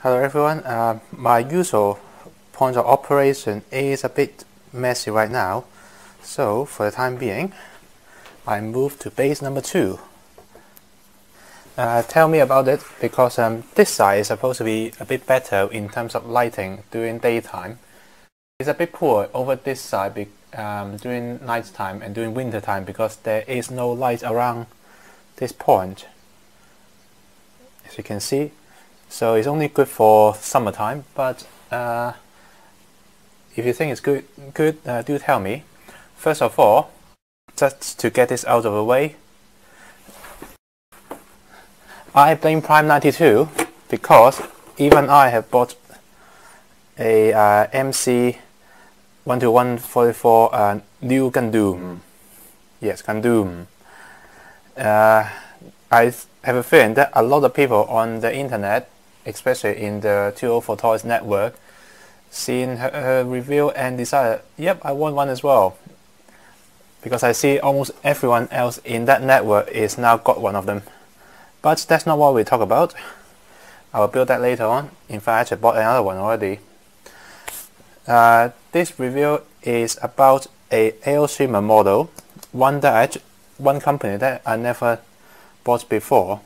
Hello everyone, my usual point of operation is a bit messy right now, so for the time being I moved to base number 2. Tell me about it, because this side is supposed to be a bit better in terms of lighting during daytime. It's a bit poor over this side during nighttime and during winter time, because there is no light around this point, as you can see. So it's only good for summertime, but if you think it's good, do tell me. First of all, just to get this out of the way, I blame Prime 92 because even I have bought a MC 1-144 new Gundam. Yes, Gundam. I have a feeling that a lot of people on the internet, especially in the 204 Toys network, seen her review and decided, yep, I want one as well. Because I see almost everyone else in that network is now got one of them. But that's not what we talk about. I will build that later on. In fact, I actually bought another one already. This review is about a Aoshima model, one company that I never bought before.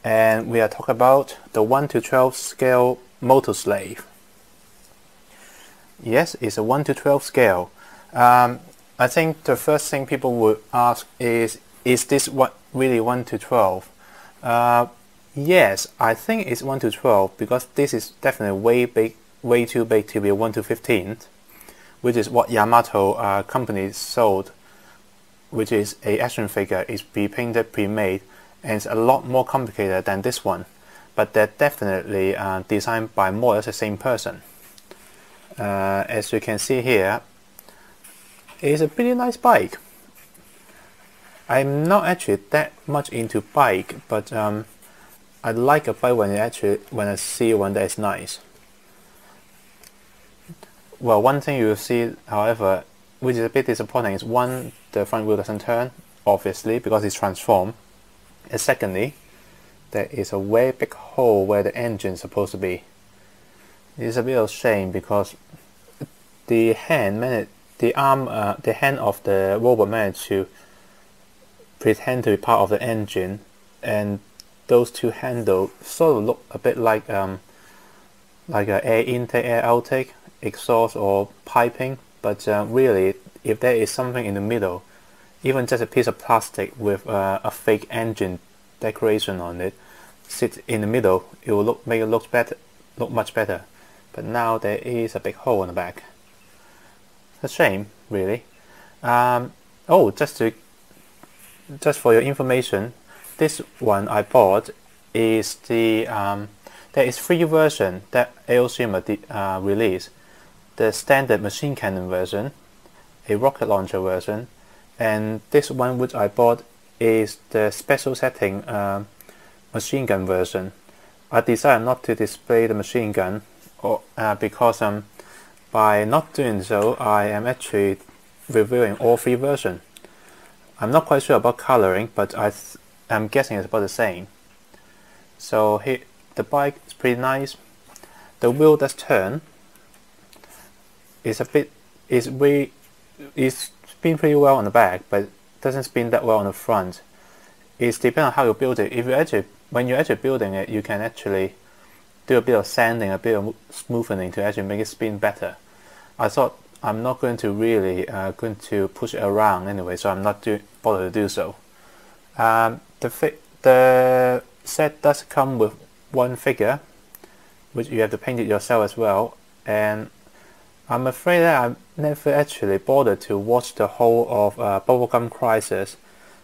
And we are talking about the 1:12 scale Motoslave. Yes, it's a 1:12 scale. I think the first thing people would ask is this really 1:12? Yes, I think it's 1:12 because this is definitely way too big to be a 1:15, which is what Yamato company sold, which is a action figure. It's pre-painted, pre-made, and it's a lot more complicated than this one, but they're definitely designed by more or less the same person. As you can see here, it's a pretty nice bike. I'm not actually that much into bike, but I like a bike when I see one that is nice. Well, one thing you will see, however, which is a bit disappointing, is one, the front wheel doesn't turn, obviously, because it's transformed. And secondly, there is a very big hole where the engine is supposed to be. It's a bit of a shame because the hand of the robot managed to pretend to be part of the engine, and those two handles sort of look a bit like an air intake, air outtake, exhaust or piping. But really, if there is something in the middle, even just a piece of plastic with a fake engine decoration on it, sit in the middle, it will make it look much better. But now there is a big hole in the back. It's a shame, really. Oh, just for your information, this one I bought is there is 3 versions that Aoshima released: the standard machine cannon version, a rocket launcher version, and this one which I bought is the special setting machine gun version. I decided not to display the machine gun because by not doing so, I am actually reviewing all 3 versions. I'm not quite sure about coloring, but I'm guessing it's about the same. So here, the bike is pretty nice. The wheel does turn. It's spin pretty well on the back, but doesn't spin that well on the front. It's depending on how you build it. When you're actually building it, you can actually do a bit of sanding, a bit of smoothing to actually make it spin better. I thought I'm not going to really going to push it around anyway, so I'm not bothered to do so. The set does come with one figure, which you have to paint it yourself as well, and I'm afraid that I never actually bothered to watch the whole of Bubblegum Crisis,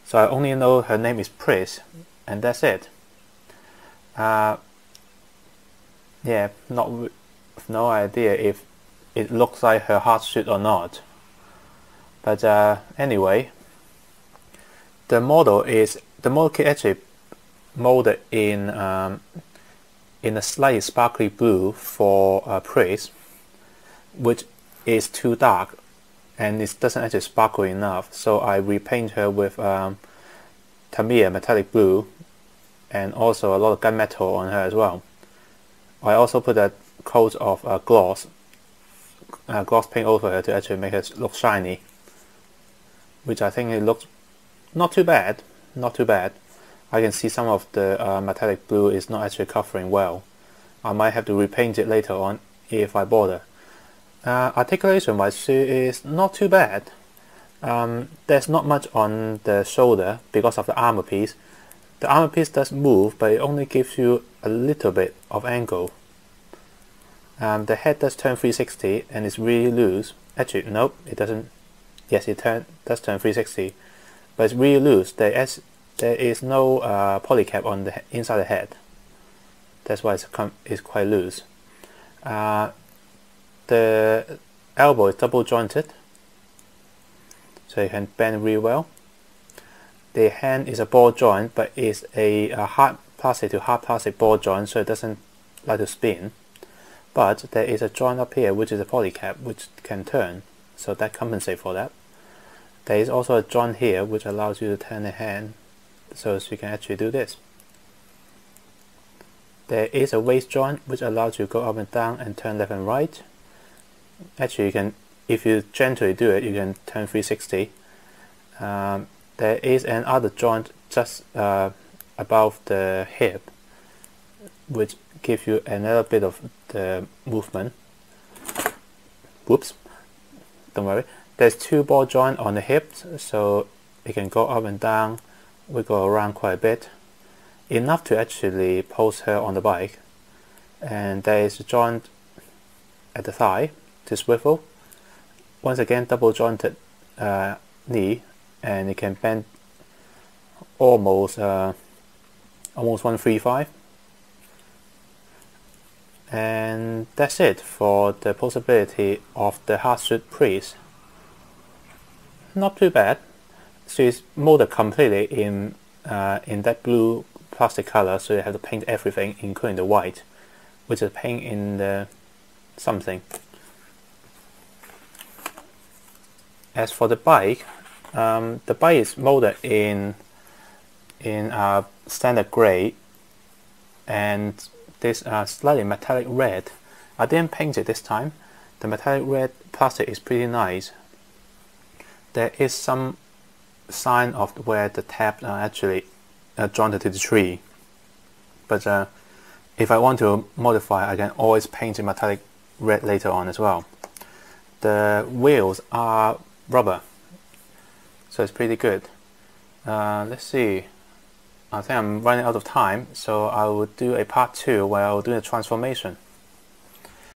so I only know her name is Priss, and that's it. Yeah, no idea if it looks like her heart suit or not. But anyway, the model kit actually molded in a slightly sparkly blue for Priss, which is too dark and it doesn't actually sparkle enough, so I repaint her with Tamiya metallic blue and also a lot of gunmetal on her as well. I also put a coat of gloss paint over it to actually make it look shiny, which I think it looks not too bad. Not too bad. I can see some of the metallic blue is not actually covering well. I might have to repaint it later on if I bother. Articulation wise is not too bad. There's not much on the shoulder because of the armor piece. The armor piece does move, but it only gives you a little bit of angle. The head does turn 360 and it's really loose. Actually, nope, it doesn't. Yes, it does turn 360, but it's really loose. There is no polycap on the inside the head. That's why it's quite loose. The elbow is double jointed, so you can bend really well. The hand is a ball joint, but it's a hard plastic to hard plastic ball joint, so it doesn't like to spin. But there is a joint up here which is a polycap which can turn, so that compensates for that. There is also a joint here which allows you to turn the hand so you can actually do this. There is a waist joint which allows you to go up and down and turn left and right. Actually, you can, if you gently do it, you can turn 360. There is another joint just above the hip which gives you another bit of the movement. Whoops, don't worry. There's two ball joints on the hips, so it can go up and down, wiggle around quite a bit, enough to actually pose her on the bike. And there is a joint at the thigh to swivel. Once again, double jointed knee, and it can bend almost 135. And that's it for the posability of the hardsuit Priss. Not too bad. She's molded completely in that blue plastic color, so you have to paint everything, including the white, which is paint in the something. As for the bike is molded in standard gray and this slightly metallic red. I didn't paint it this time. The metallic red plastic is pretty nice. There is some sign of where the tabs are actually jointed to the tree, but if I want to modify, I can always paint it metallic red later on as well. The wheels are rubber, so it's pretty good. Let's see, I think I'm running out of time, so I will do a part 2 where I will do the transformation.